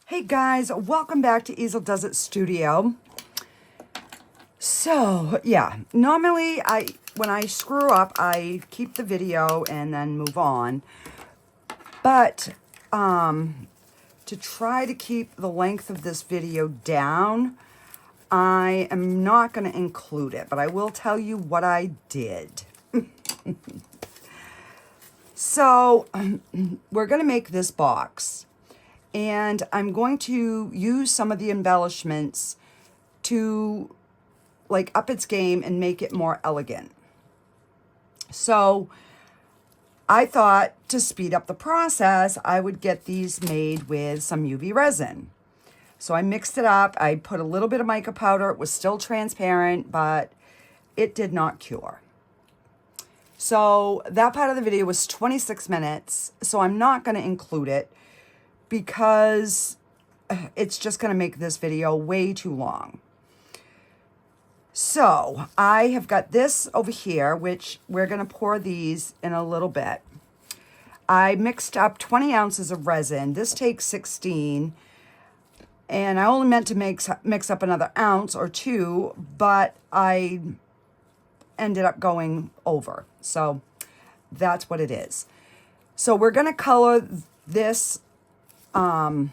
Hey guys, welcome back to Easeldoesitstudio. So yeah, normally when I screw up, I keep the video and then move on. But to try to keep the length of this video down, I am not going to include it, but I will tell you what I did. So we're going to make this box. And I'm going to use some of the embellishments to like up its game and make it more elegant. So I thought to speed up the process, I would get these made with some UV resin. So I mixed it up. I put a little bit of mica powder. It was still transparent, but it did not cure. So that part of the video was 26 minutes. So I'm not going to include it, because it's just going to make this video way too long. So I have got this over here, which we're going to pour these in a little bit. I mixed up 20 ounces of resin. This takes 16. And I only meant to mix up another ounce or two, but I ended up going over. So that's what it is. So we're going to color this. You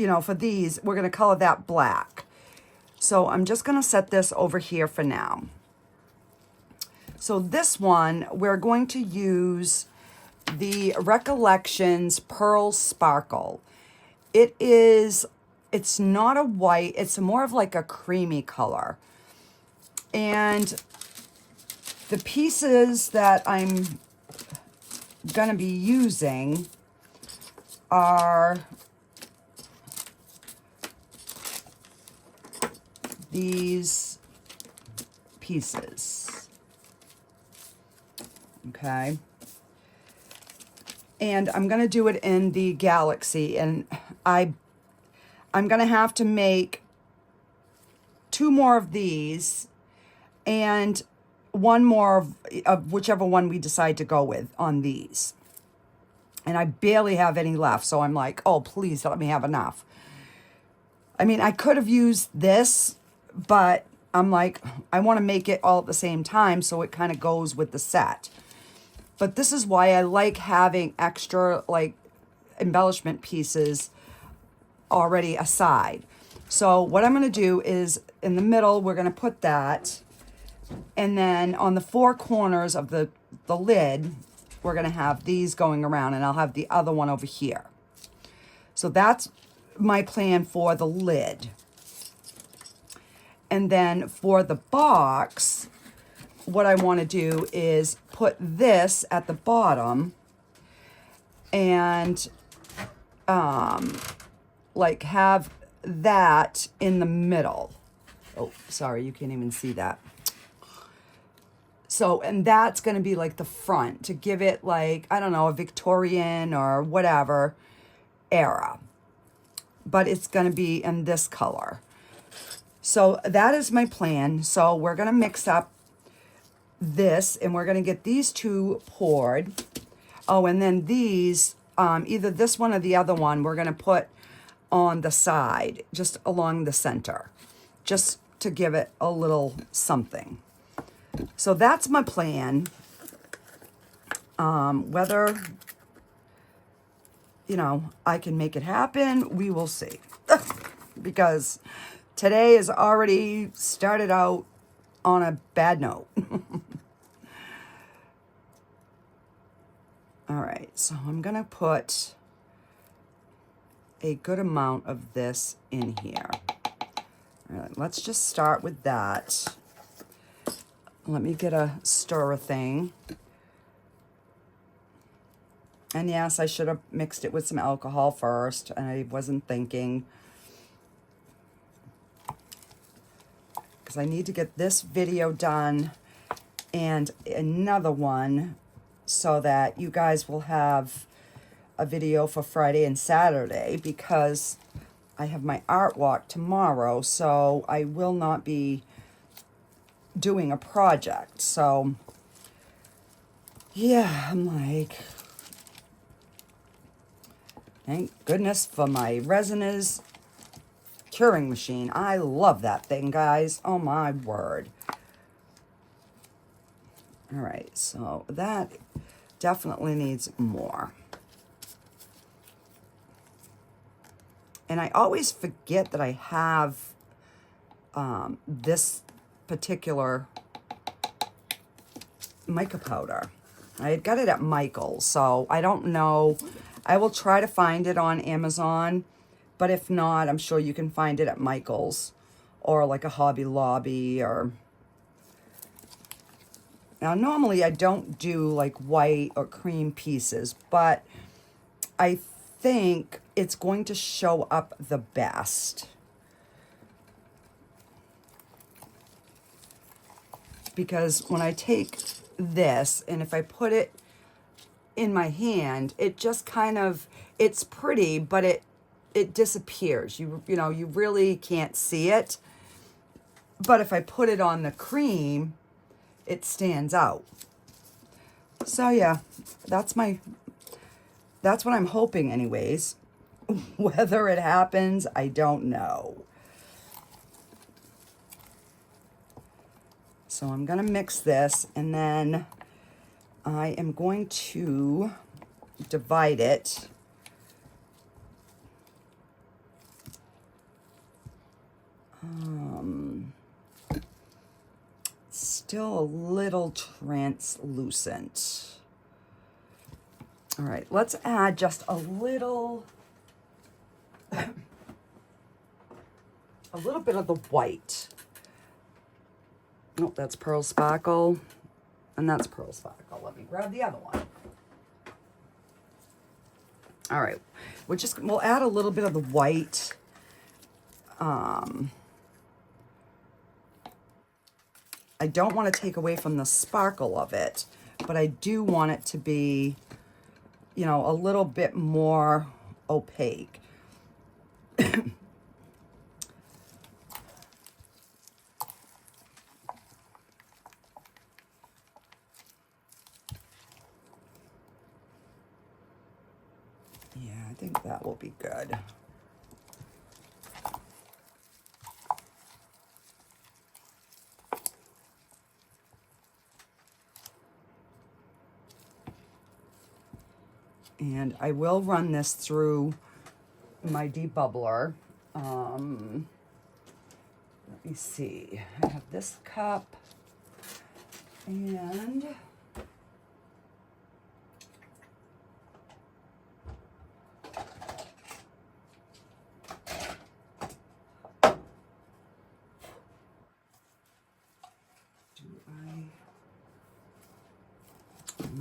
know, for these, we're going to color that black. So I'm just going to set this over here for now. So this one, we're going to use the Recollections Pearl Sparkle. It's not a white, it's more of like a creamy color. And the pieces that I'm going to be using are these pieces, okay? And I'm going to do it in the Galaxy, and I'm going to have to make 2 more of these and 1 more of whichever one we decide to go with on these. And I barely have any left, so I'm like, oh, please let me have enough. I mean, I could have used this, but I'm like, I want to make it all at the same time, so it kind of goes with the set. But this is why I like having extra, like, embellishment pieces already aside. So what I'm going to do is, in the middle, we're going to put that. And then on the 4 corners of the lid, we're going to have these going around, and I'll have the other one over here. So that's my plan for the lid. And then for the box, what I want to do is put this at the bottom and like have that in the middle. Oh, sorry, you can't even see that. So, and that's going to be like the front to give it like, I don't know, a Victorian or whatever era. But it's going to be in this color. So that is my plan. So we're going to mix up this and we're going to get these 2 poured. Oh, and then these, either this one or the other one, we're going to put on the side, just along the center, just to give it a little something. So that's my plan. Whether, you know, I can make it happen, we will see. Because today has already started out on a bad note. All right, so I'm going to put a good amount of this in here. All right, let's just start with that. Let me get a stirrer thing. And yes, I should have mixed it with some alcohol first. I wasn't thinking. Because I need to get this video done and another one so that you guys will have a video for Friday and Saturday, because I have my art walk tomorrow, so I will not be doing a project. So yeah, I'm like, Thank goodness for my Resiners curing machine. I love that thing, guys. Oh my word. All right, so that definitely needs more. And I always forget that I have this particular mica powder. I had got it at Michael's, so I don't know. I will try to find it on Amazon, but if not, I'm sure you can find it at Michael's or like a Hobby Lobby or... Now, normally I don't do like white or cream pieces, but I think it's going to show up the best. Because when I take this and if I put it in my hand, it just kind of, it's pretty, but it disappears. You know, you really can't see it. But if I put it on the cream, it stands out. So yeah, that's what I'm hoping anyways. Whether it happens, I don't know. So I'm gonna mix this, and then I am going to divide it. Still a little translucent. All right, let's add just a little bit of the white. Nope, that's Pearl Sparkle, and that's Pearl Sparkle. Let me grab the other one. All right, we'll add a little bit of the white. I don't want to take away from the sparkle of it, but I do want it to be, you know, a little bit more opaque. Yeah, I think that will be good. And I will run this through my debubbler. Let me see. I have this cup and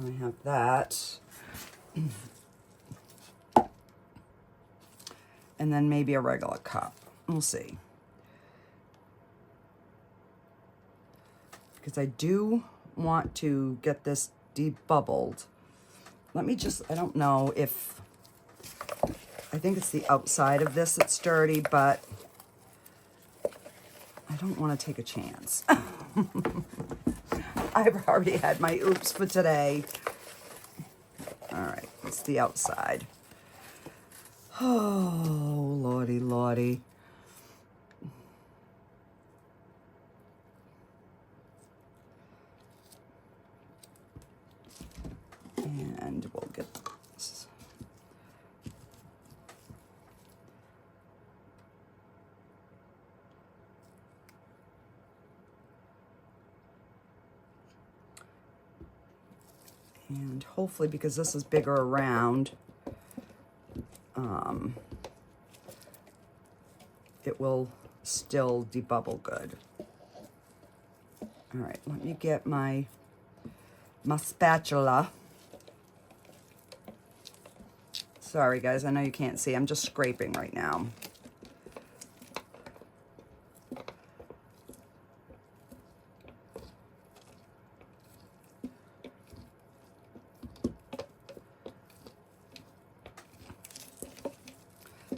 I have that. And then maybe a regular cup. We'll see. Because I do want to get this debubbled. Let me just, I don't know if, I think it's the outside of this that's dirty, but I don't want to take a chance. I've already had my oops for today. All right, it's the outside. Oh, lordy, lordy. And we'll get this. And hopefully, because this is bigger around, it will still debubble good. All right, let me get my spatula. Sorry guys, I know you can't see. I'm just scraping right now.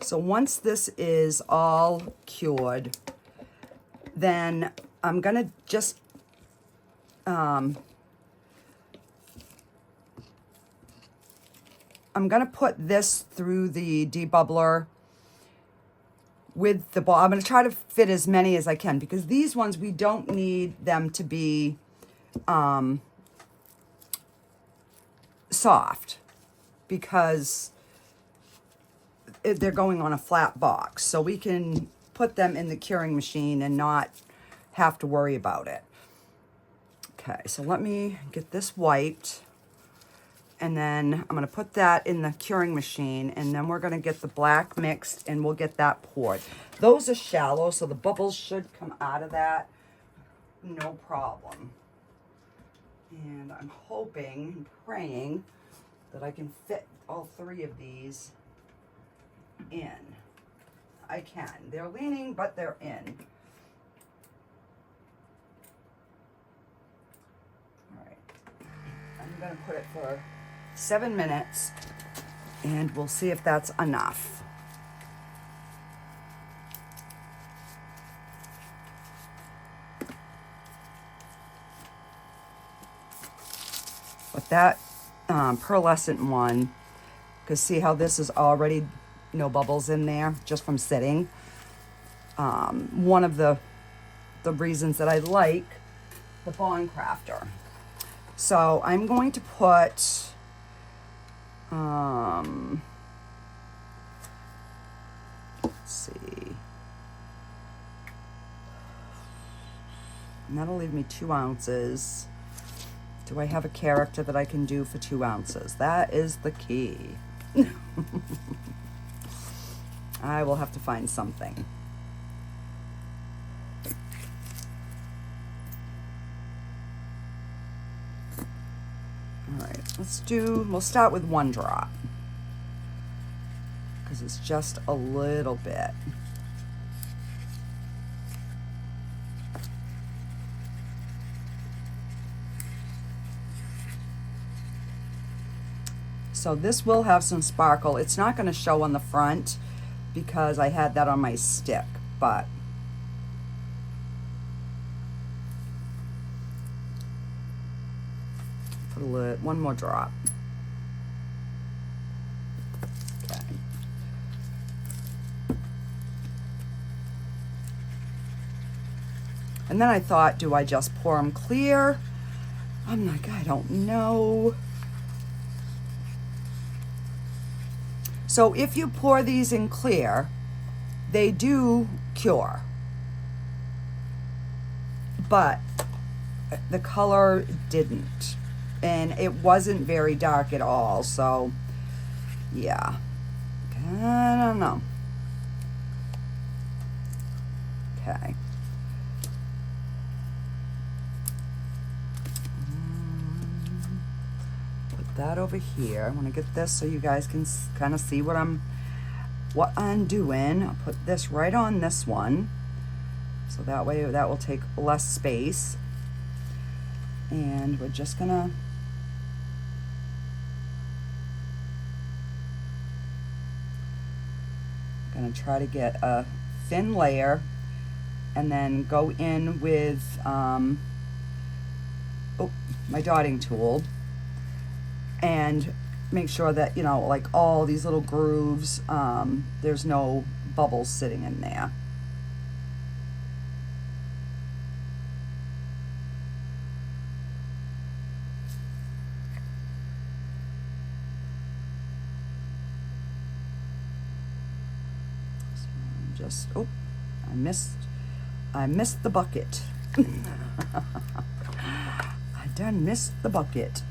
So once this is all cured, then I'm gonna just I'm gonna put this through the debubbler with the ball. I'm gonna try to fit as many as I can because these ones, we don't need them to be soft because they're going on a flat box. So we can put them in the curing machine and not have to worry about it. Okay, so let me get this wiped. And then I'm going to put that in the curing machine, and then we're going to get the black mixed, and we'll get that poured. Those are shallow, so the bubbles should come out of that. No problem. And I'm hoping and praying that I can fit all three of these in. I can. They're leaning, but they're in. All right. I'm going to put it for 7 minutes, and we'll see if that's enough. But that pearlescent one, because see how this is already no bubbles in there just from sitting. One of the reasons that I like the Bond Craftor. So I'm going to put let's see. And that'll leave me 2 ounces. Do I have a character that I can do for 2 ounces? That is the key. I will have to find something. All right, we'll start with 1 drop because it's just a little bit. So this will have some sparkle. It's not going to show on the front because I had that on my stick, but put one more drop. Okay. And then I thought, do I just pour them clear? I'm like, I don't know. So if you pour these in clear, they do cure. But the color didn't. And it wasn't very dark at all. So, yeah. I don't know. Okay. That over here. I want to get this so you guys can kind of see what I'm doing. I'll put this right on this one, so that way that will take less space. And we're just gonna try to get a thin layer, and then go in with my dotting tool. And make sure that, you know, like all these little grooves, there's no bubbles sitting in there. So just, I missed the bucket. I done missed the bucket.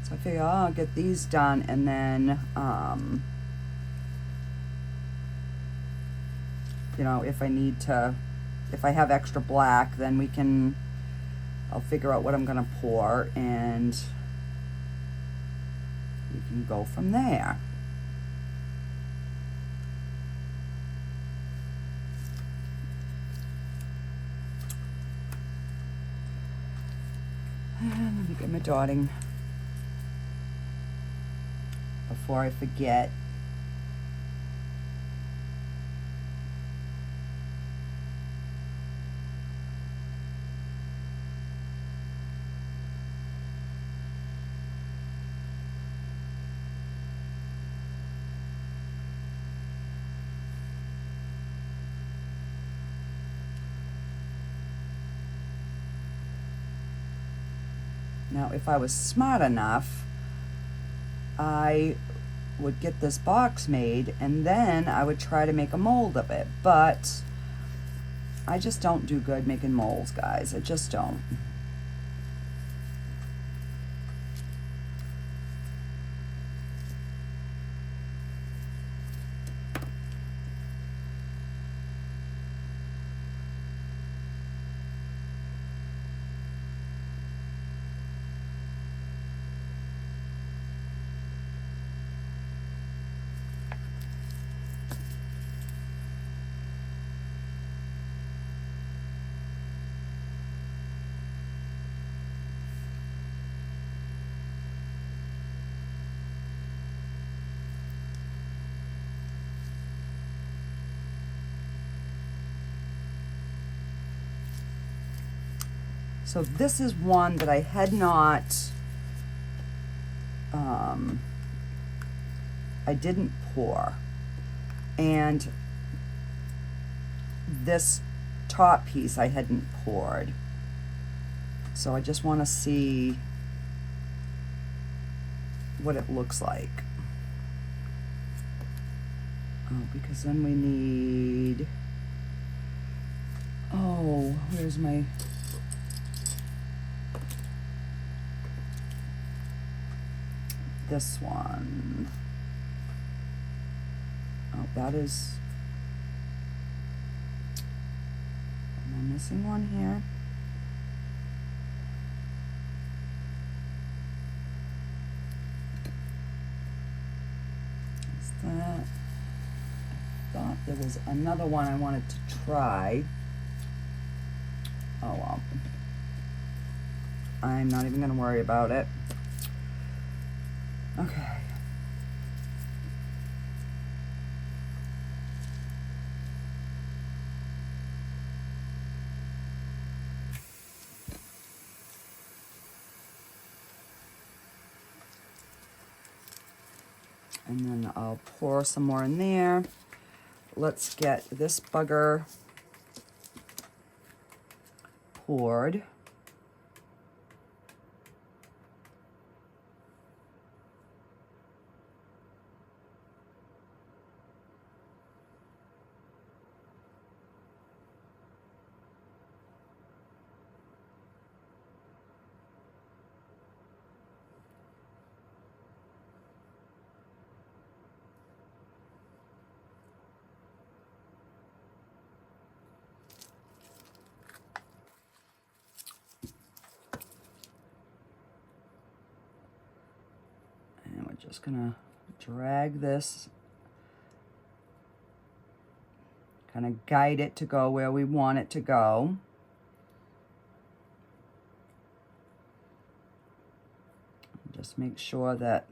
So I figure I'll get these done, and then, you know, if I have extra black, then we can I'll figure out what I'm gonna pour, and we can go from there. And let me get my dotting before I forget. Now, if I was smart enough, I would get this box made and then I would try to make a mold of it. But I just don't do good making molds, guys. I just don't. So this is one that I had not, I didn't pour. And this top piece I hadn't poured. So I just want to see what it looks like. Oh, because then we need, oh, where's my, this one. Oh, that is, am I missing one here? Is that, I thought there was another one I wanted to try. Oh well, I'm not even going to worry about it. Okay. And then I'll pour some more in there. Let's get this bugger poured. Just gonna drag this, kind of guide it to go where we want it to go. Just make sure that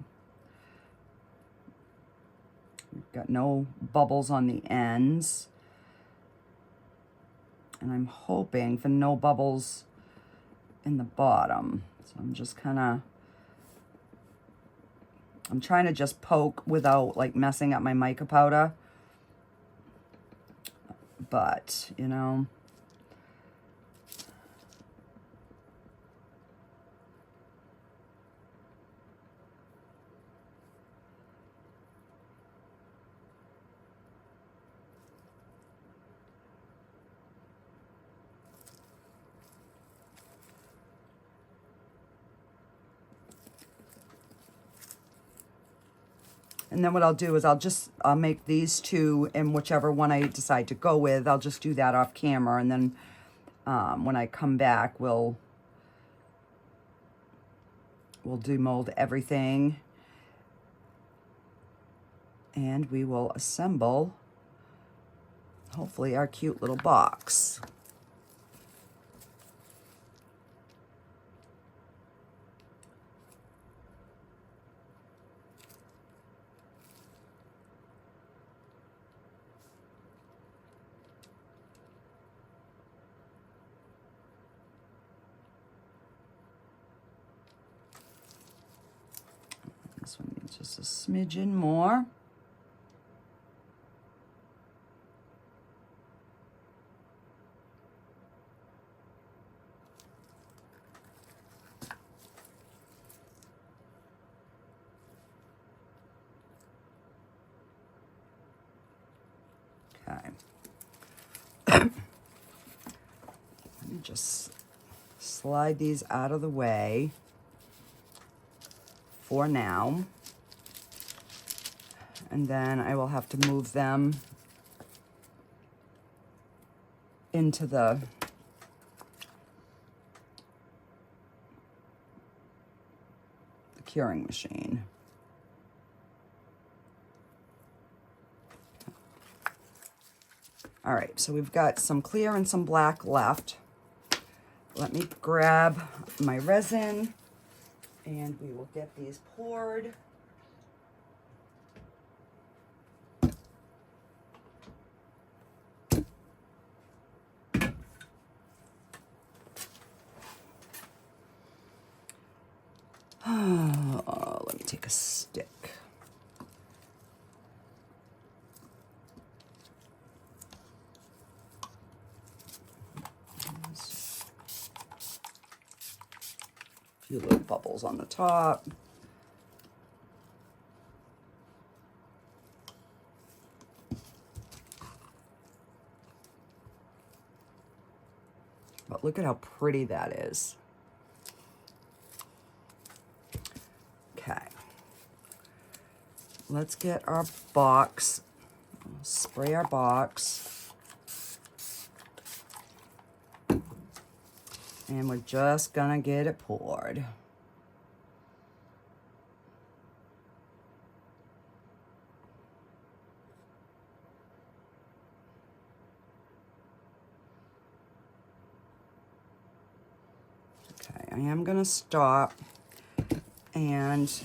we've got no bubbles on the ends. And I'm hoping for no bubbles in the bottom. So I'm just kind of, I'm trying to just poke without like messing up my mica powder. But, you know, and then what I'll do is I'll make these two, and whichever one I decide to go with, I'll just do that off camera. And then when I come back, we'll We'll demold everything, and we will assemble, hopefully, our cute little box. This one needs just a smidgen more. Okay. Let me just slide these out of the way for now. And then I will have to move them into the curing machine. All right, so we've got some clear and some black left. Let me grab my resin and we will get these poured. Let me take a stick. A few little bubbles on the top. But look at how pretty that is. Okay. Let's get our box. Spray our box. And we're just gonna get it poured. Okay, I am gonna stop and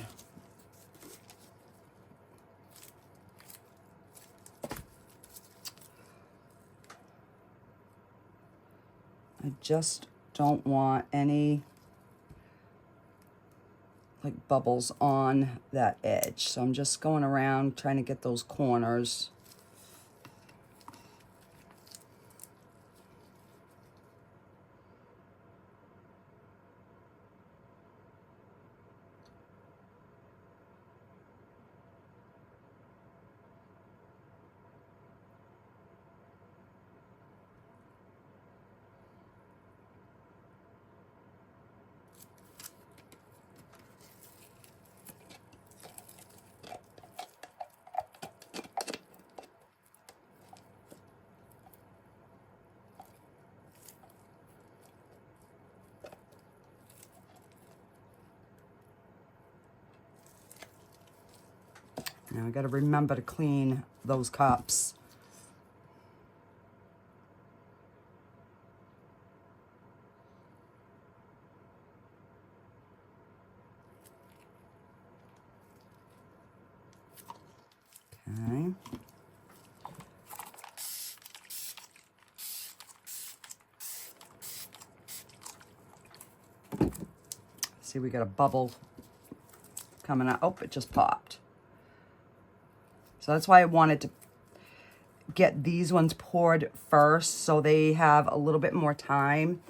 I just don't want any like bubbles on that edge. So I'm just going around trying to get those corners. Now I got to remember to clean those cups. Okay. See, we got a bubble coming out. Oh, it just popped. So that's why I wanted to get these ones poured first, so they have a little bit more time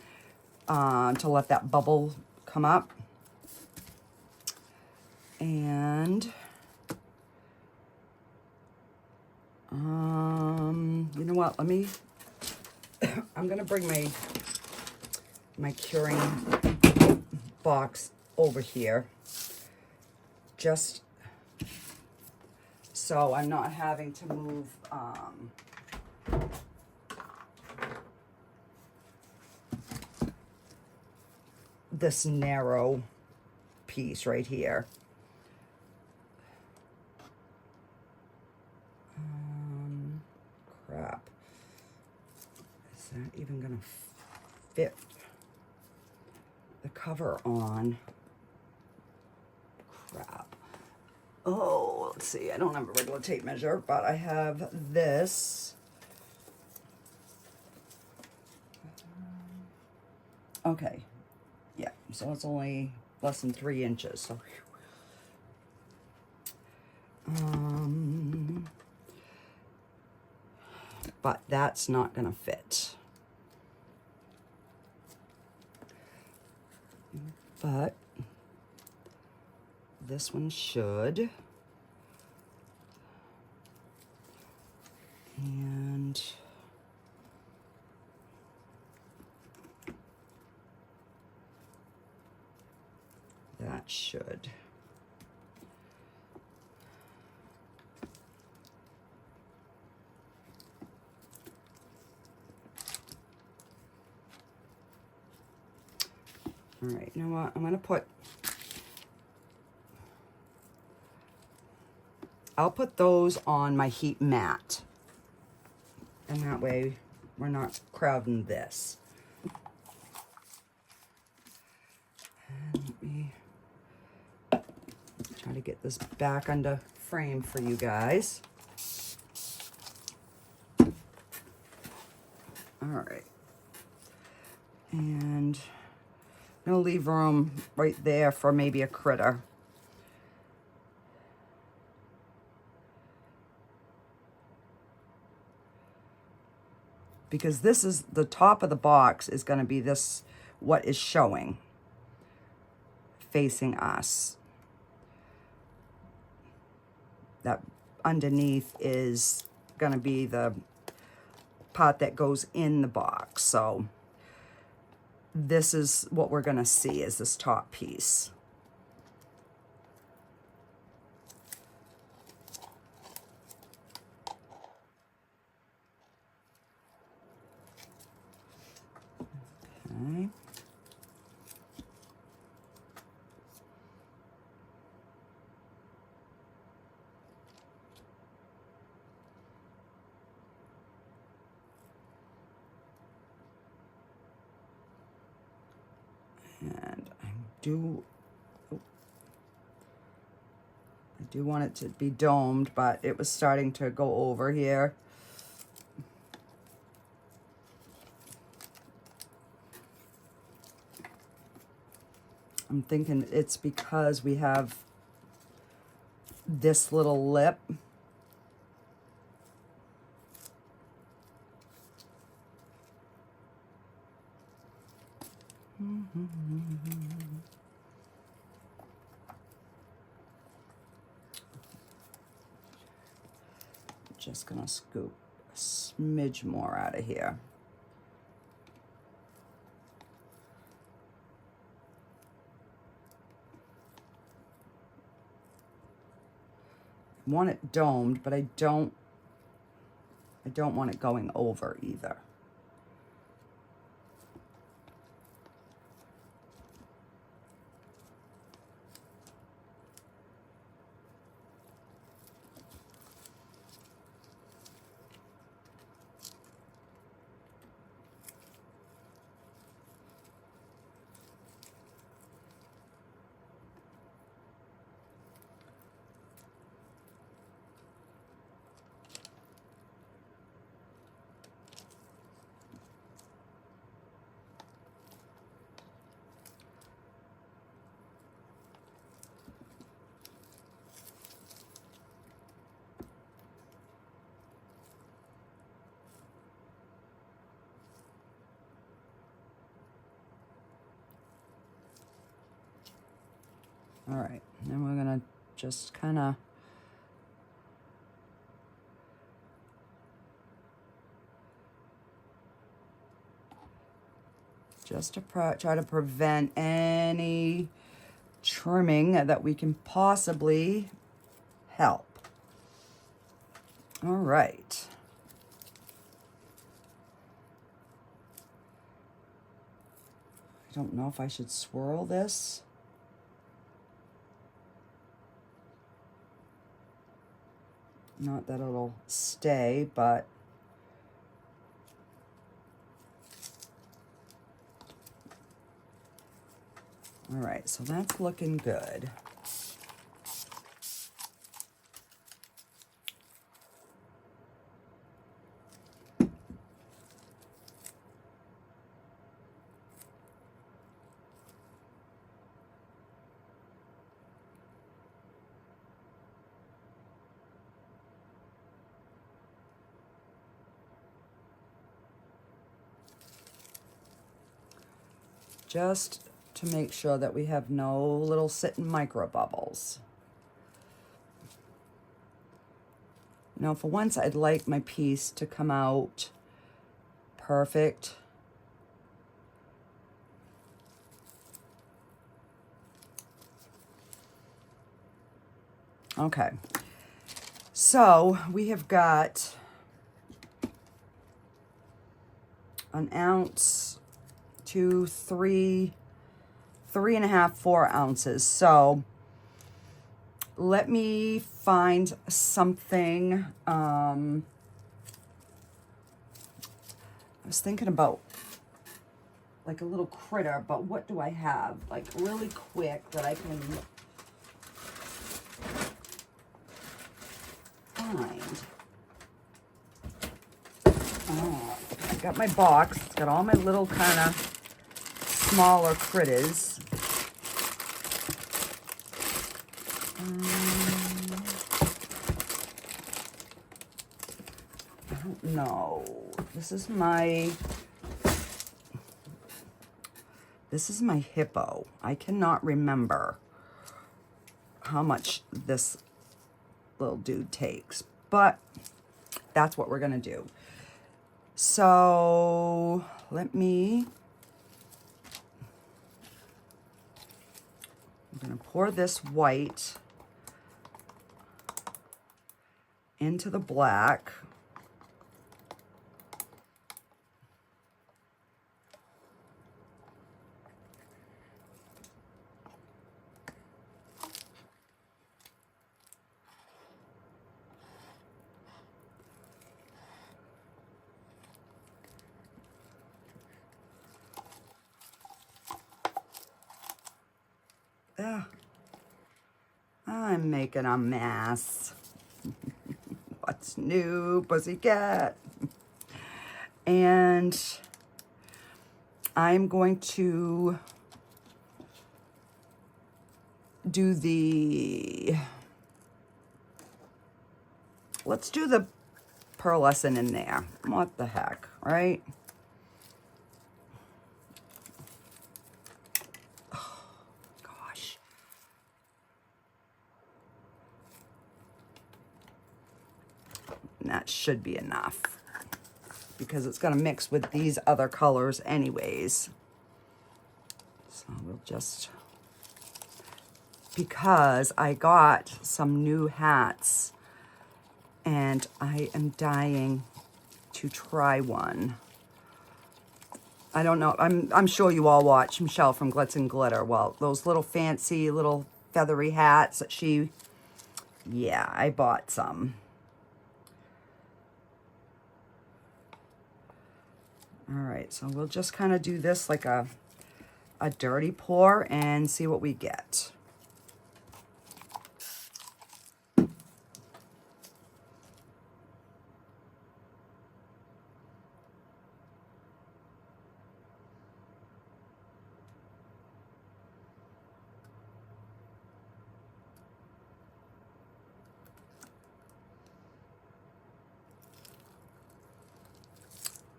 to let that bubble come up. And you know what? Let me. I'm gonna bring my curing box over here, just so I'm not having to move this narrow piece right here. Crap. Is that even gonna fit the cover on? Crap. Oh, let's see. I don't have a regular tape measure, but I have this. Okay. Yeah, so it's only less than 3 inches. So, but that's not gonna fit. But this one should. And that should. All right, you know what? I'm gonna put, I'll put those on my heat mat. And that way we're not crowding this. And let me try to get this back under frame for you guys. All right. And I'm gonna leave room right there for maybe a critter. Because this is the top of the box is going to be this, what is showing, facing us. That underneath is going to be the part that goes in the box. So this is what we're going to see, is this top piece. Okay. And I do want it to be domed, but it was starting to go over here. I'm thinking it's because we have this little lip. Just gonna scoop a smidge more out of here. I want it domed, but I don't want it going over either. All right, then we're gonna just kind of try to prevent any trimming that we can possibly help. All right. I don't know if I should swirl this. Not that it'll stay, but all right, so that's looking good. Just to make sure that we have no little sitting micro bubbles. Now, for once, I'd like my piece to come out perfect. Okay, so we have got an ounce to 3.5, 4 ounces. So let me find something. I was thinking about like a little critter, but what do I have? Like really quick that I can find. Oh, I got my box. It's got all my little kind of smaller critters. I don't know. This is my hippo. I cannot remember how much this little dude takes, but that's what we're gonna do. So I'm gonna pour this white into the black. I'm making a mess. What's new, pussycat? And I'm going to do let's do the pearlescent in there. What the heck, right? That should be enough because it's going to mix with these other colors anyways. So we'll just, because I got some new hats and I am dying to try one. I don't know. I'm sure you all watch Michelle from Glitz and Glitter. Well, those little fancy little feathery hats that yeah, I bought some. All right, so we'll just kind of do this like a dirty pour and see what we get.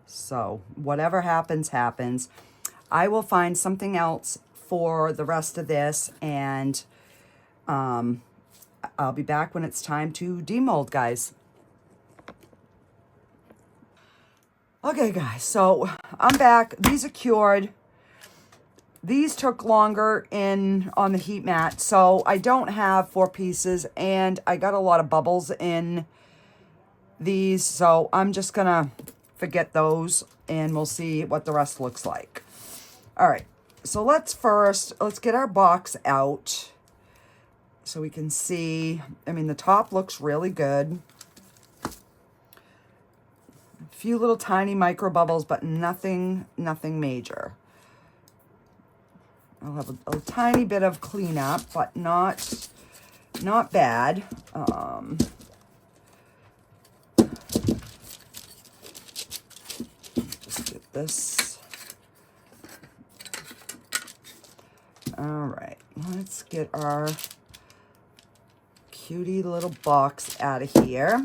So whatever happens, happens. I will find something else for the rest of this, and I'll be back when it's time to demold, guys. Okay, guys, so I'm back. These are cured. These took longer on the heat mat, so I don't have 4 pieces, and I got a lot of bubbles in these, so I'm just gonna forget those, and we'll see what the rest looks like. All right, so let's get our box out so we can see. I mean, the top looks really good. few little tiny micro bubbles, but nothing major. I'll have a tiny bit of cleanup, but not bad. Just get this. All right, let's get our cutie little box out of here.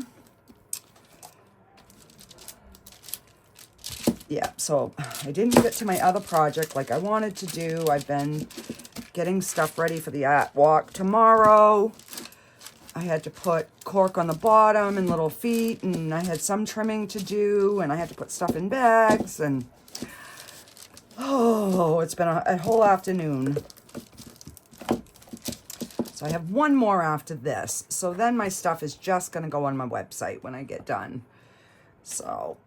Yeah, so I didn't get to my other project like I wanted to do. I've been getting stuff ready for the art walk tomorrow. I had to put cork on the bottom and little feet, and I had some trimming to do, and I had to put stuff in bags, and oh, it's been a whole afternoon. So I have one more after this. So then my stuff is just going to go on my website when I get done. So,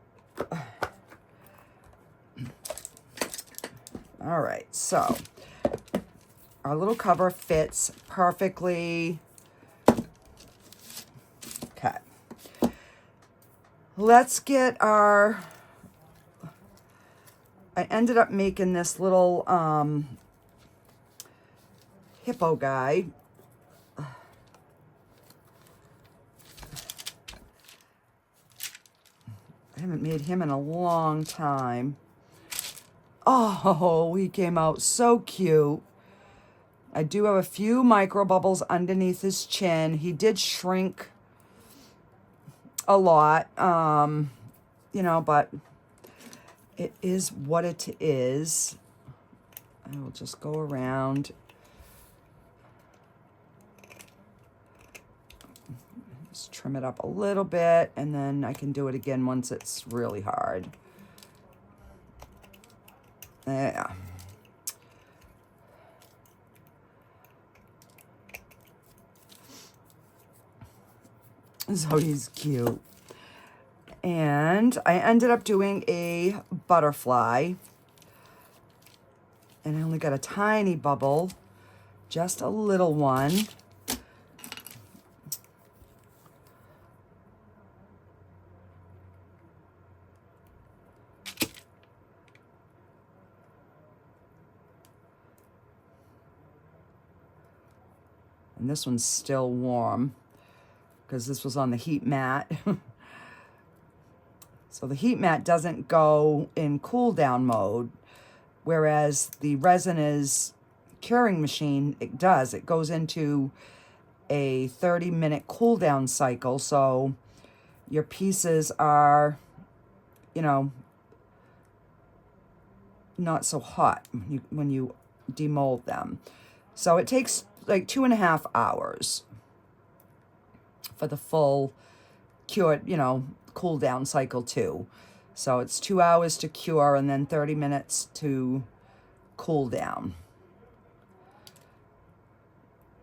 all right. So our little cover fits perfectly. Okay. Let's get our, I ended up making this little hippo guy. I haven't made him in a long time. Oh, he came out so cute. I do have a few micro bubbles underneath his chin. He did shrink a lot, you know, but it is what it is. I will just go around. Just trim it up a little bit, and then I can do it again once it's really hard. Yeah. So he's cute. And I ended up doing a butterfly. And I only got a tiny bubble, just a little one. And this one's still warm because this was on the heat mat. So the heat mat doesn't go in cool down mode, whereas the Resiners curing machine, it does. It goes into a 30-minute cool down cycle. So your pieces are, you know, not so hot when you demold them. So it takes like 2.5 hours for the full cure, you know, cool down cycle too. So it's 2 hours to cure and then 30 minutes to cool down.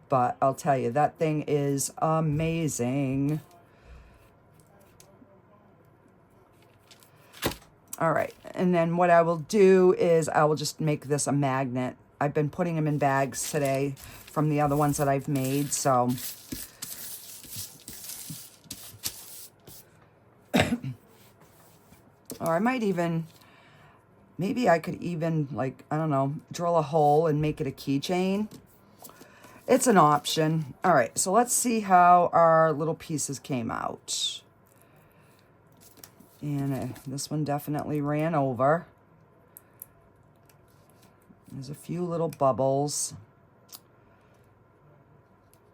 But I'll tell you, that thing is amazing. All right, and then what I will do is I will just make this a magnet. I've been putting them in bags today from the other ones that I've made, so. Or I might even, maybe I could even, like, I don't know, drill a hole and make it a keychain. It's an option. All right, so let's see how our little pieces came out. And this one definitely ran over. There's a few little bubbles.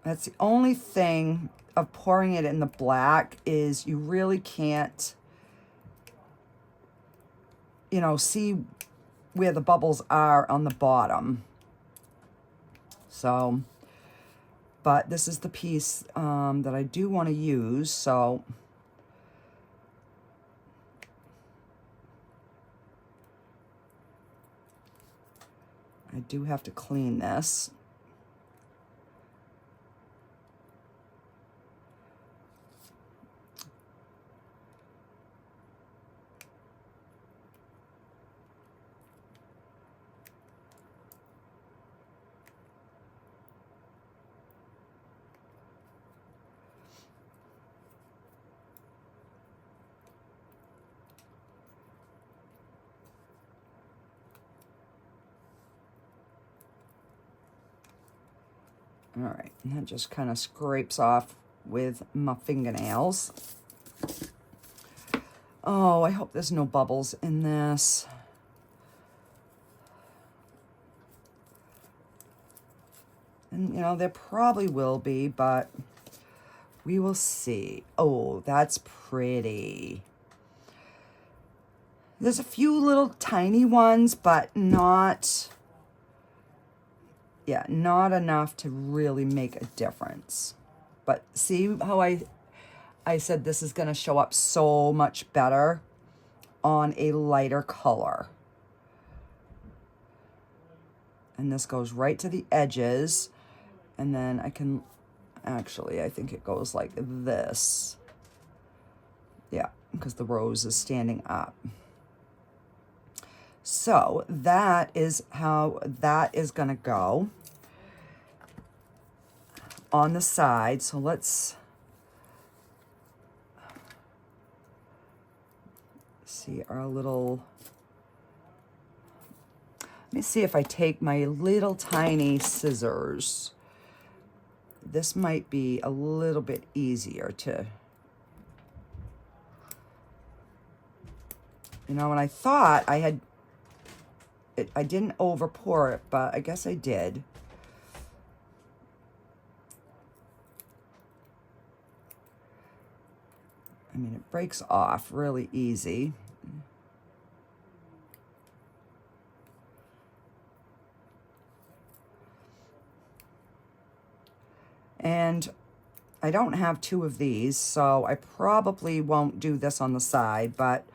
That's the only thing of pouring it in the black is you really can't, you know, see where the bubbles are on the bottom. So, but this is the piece that I do want to use, so. I do have to clean this. All right, and that just kind of scrapes off with my fingernails. Oh, I hope there's no bubbles in this. And, you know, there probably will be, but we will see. Oh, that's pretty. There's a few little tiny ones, but not, yeah, not enough to really make a difference. But see how I said this is going to show up so much better on a lighter color. And this goes right to the edges. And then I can, actually, I think it goes like this. Yeah, because the rose is standing up. So that is how that is going to go on the side. So let's see our little, let me see if I take my little tiny scissors. This might be a little bit easier to, you know, and I thought I had, I didn't over pour it, but I guess I did. I mean, it breaks off really easy. And I don't have two of these, so I probably won't do this on the side, but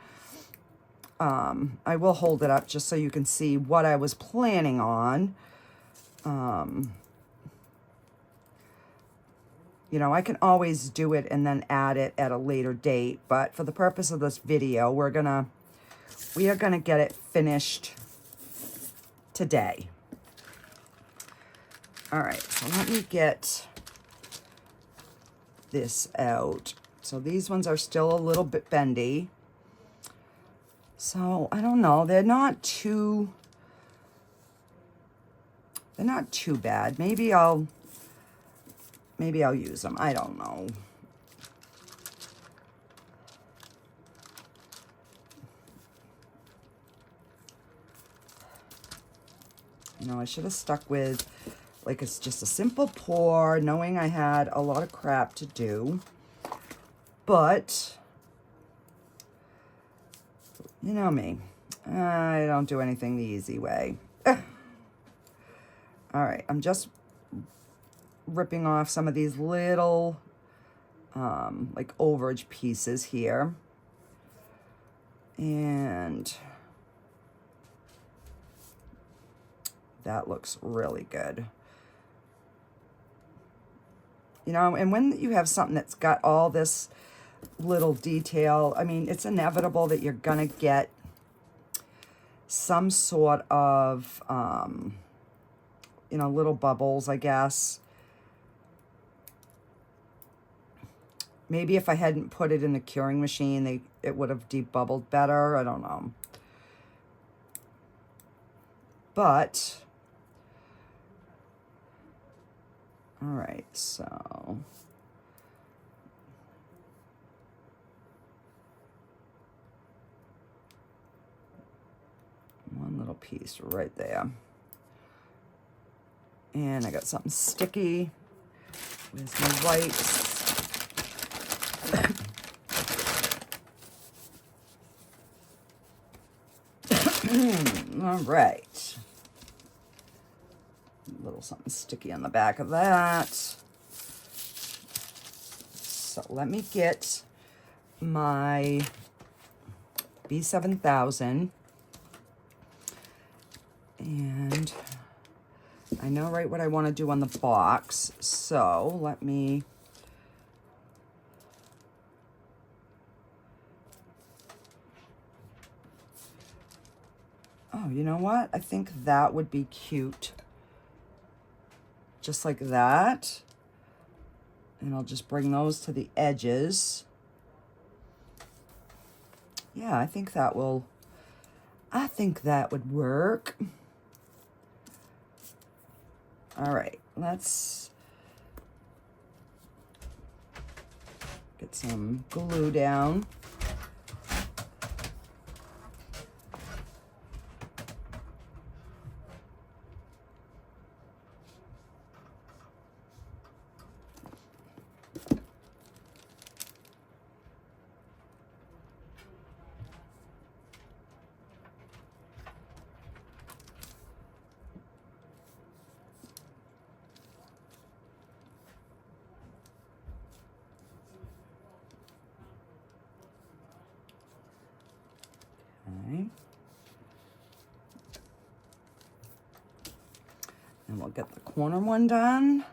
I will hold it up just so you can see what I was planning on. You know, I can always do it and then add it at a later date, but for the purpose of this video, we are gonna get it finished today. All right, so let me get this out. So these ones are still a little bit bendy. So I don't know, they're not too bad. Maybe I'll use them. I don't know. You know, I should have stuck with, like, it's just a simple pour, knowing I had a lot of crap to do. But, you know me. I don't do anything the easy way. All right, I'm just ripping off some of these little like overage pieces here, and that looks really good. You know, and when you have something that's got all this little detail, I mean, it's inevitable that you're gonna get some sort of you know, little bubbles, I guess. Maybe if I hadn't put it in the curing machine, it would have debubbled better. I don't know. But, all right, so. One little piece right there. And I got something sticky. Where's my whites? All right. A little something sticky on the back of that. So let me get my B7000. And I know right what I want to do on the box. So let me... Oh, you know what? I think that would be cute. Just like that. And I'll just bring those to the edges. Yeah, I think that would work. All right, let's Get some glue down. Okay. And we'll get the corner one done.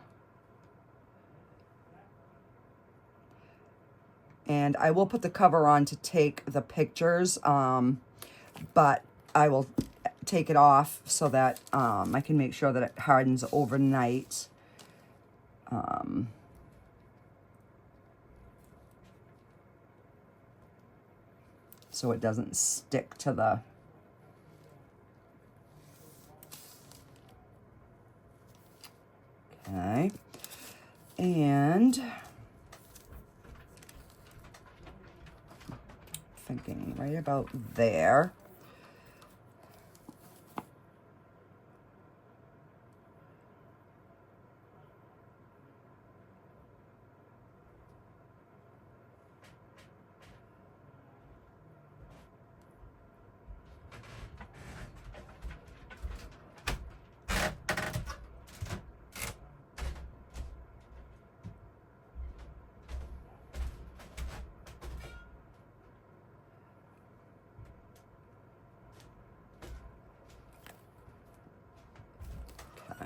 And I will put the cover on to take the pictures, but I will take it off so that I can make sure that it hardens overnight. So it doesn't stick to the okay. And thinking right about there.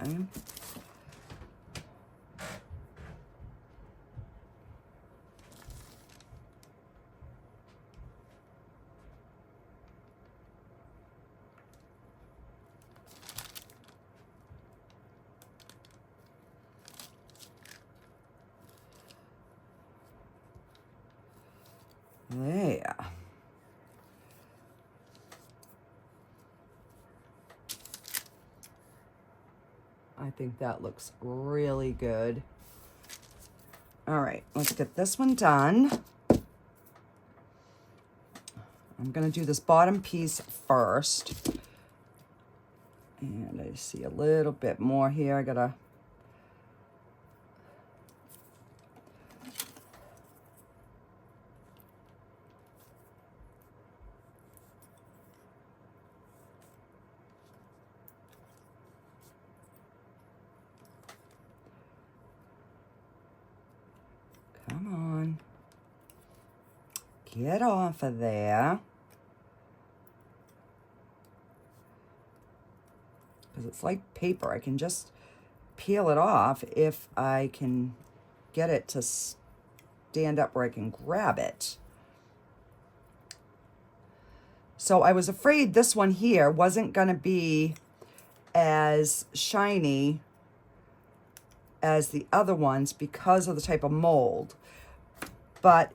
Okay. There. I think that looks really good. All right, let's get this one done. I'm gonna do this bottom piece first. And I see a little bit more here. I gotta come on. Get off of there. Because it's like paper. I can just peel it off if I can get it to stand up where I can grab it. So I was afraid this one here wasn't going to be as shiny as the other ones because of the type of mold. But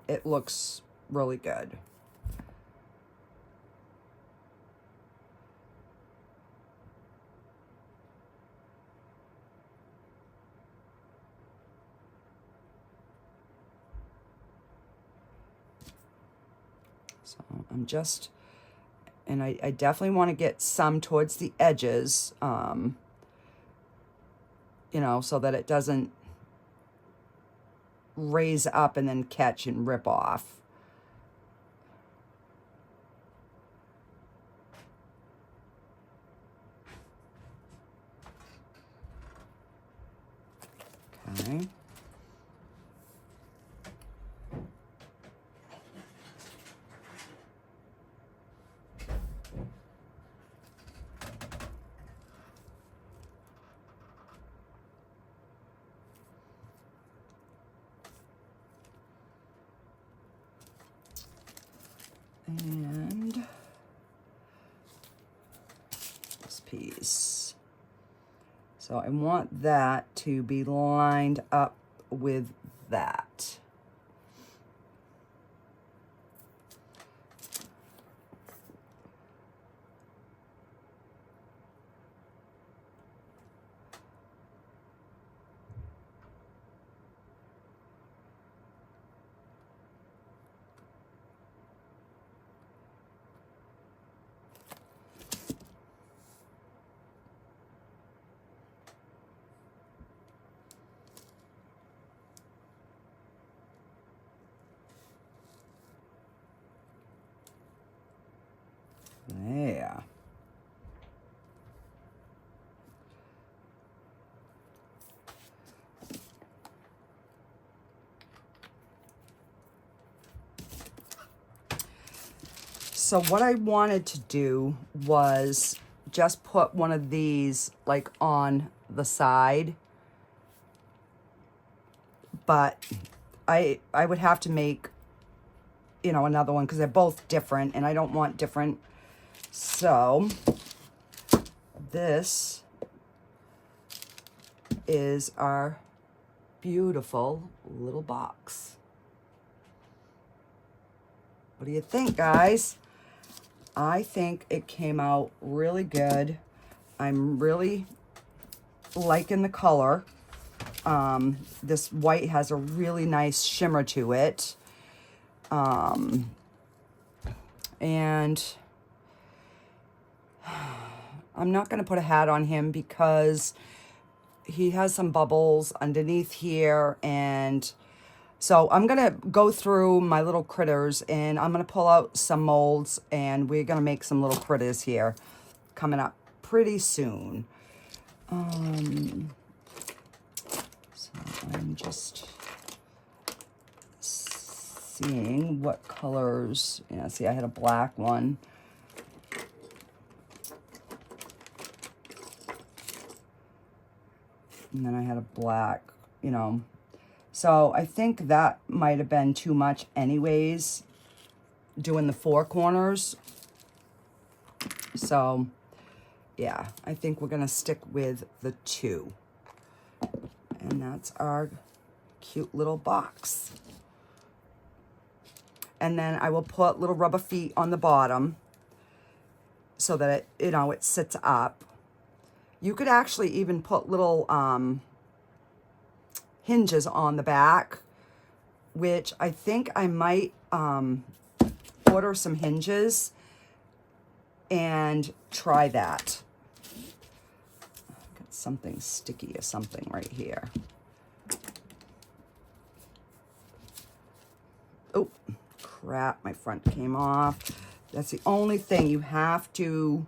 it looks really good. So I'm just, and I definitely want to get some towards the edges, you know, so that it doesn't raise up and then catch and rip off. Okay. And this piece. So I want that to be lined up with that. So what I wanted to do was just put one of these like on the side, but I would have to make, you know, another one because they're both different and I don't want different. So this is our beautiful little box. What do you think, guys? I think it came out really good. I'm really liking the color. This white has a really nice shimmer to it. And I'm not going to put a hat on him because he has some bubbles underneath here. And so I'm going to go through my little critters and I'm going to pull out some molds and we're going to make some little critters here coming up pretty soon. So I'm just seeing what colors. Yeah, see, I had a black one. And then I had a black, you know. So I think that might have been too much anyways, doing the four corners. So yeah, I think we're gonna stick with the two. And that's our cute little box. And then I will put little rubber feet on the bottom so that it, you know, it sits up. You could actually even put little hinges on the back, which I think I might order some hinges and try that. Got something sticky or something right here. Oh, crap, my front came off. That's the only thing. You have to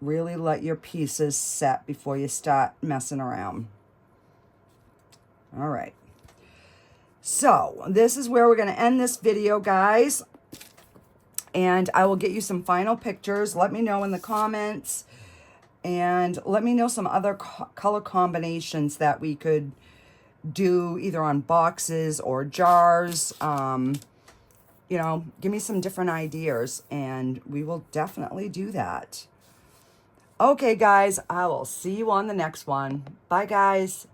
really let your pieces set before you start messing around. All right. So this is where we're going to end this video, guys. And I will get you some final pictures. Let me know in the comments. And let me know some other color combinations that we could do either on boxes or jars. You know, give me some different ideas and we will definitely do that. Okay, guys, I will see you on the next one. Bye, guys.